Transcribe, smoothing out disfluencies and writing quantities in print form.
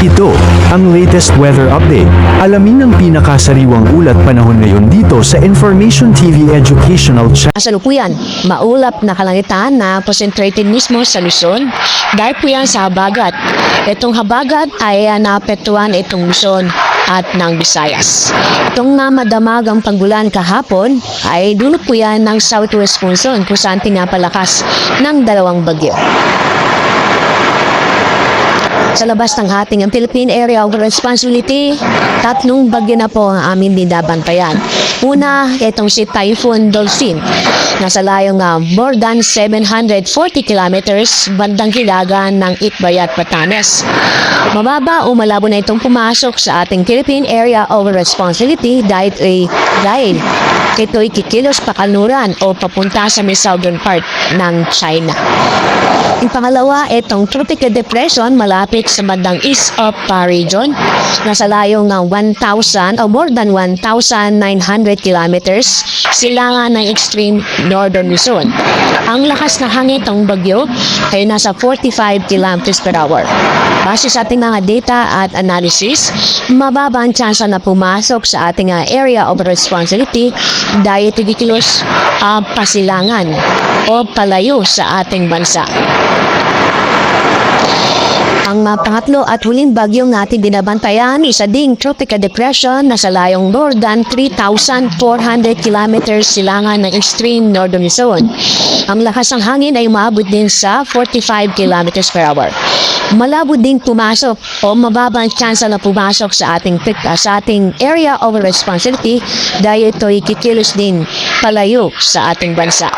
Ito, ang latest weather update. Alamin ang pinakasariwang ulat panahon ngayon dito sa Information TV Educational Channel. Kasalukuyan, maulap na kalangitan na concentrated mismo sa Luzon dahil po yan sa habagat. Itong habagat ay naapektuhan itong Luzon at ng Visayas. Itong madamagang pagbulan kahapon ay dulot po yan ng southwest monsoon kung saan pinapalakas ng dalawang bagyo. Sa labas ng ating Philippine Area of Responsibility, tatlong bagyo na po ang amin binabantayan. Una, itong si Typhoon Dolphin. Nasa layong more than 740 kilometers bandang hilaga ng Itbayat, Batanes. Mababa o malabo na itong pumasok sa ating Philippine Area of Responsibility dahil ito'y kikilos pakaluran o papunta sa may southern part ng China. Yung pangalawa, itong tropical depression malapit sa bandang east of region. Nasa layong 1,000 o more than 1,900 kilometers silangan ng extreme northern Luzon. Ang lakas na hangin itong bagyo ay nasa 45 kilometers per hour. Base sa ating mga data at analysis, mababa ang tsansa na pumasok sa ating area of responsibility dahil tigikilos pasilangan o palayo sa ating bansa. Ang pangatlo at huling bagyong natin binabantayan, isa ding tropical depression na sa layong more than 3,400 kilometers silangan ng extreme northern Luzon. Ang lakas ng hangin ay umabot din sa 45 kilometers per hour. Malabo din pumasok o mababa ang tsansa na pumasok sa ating area of responsibility dahil ito'y kikilos din palayo sa ating bansa.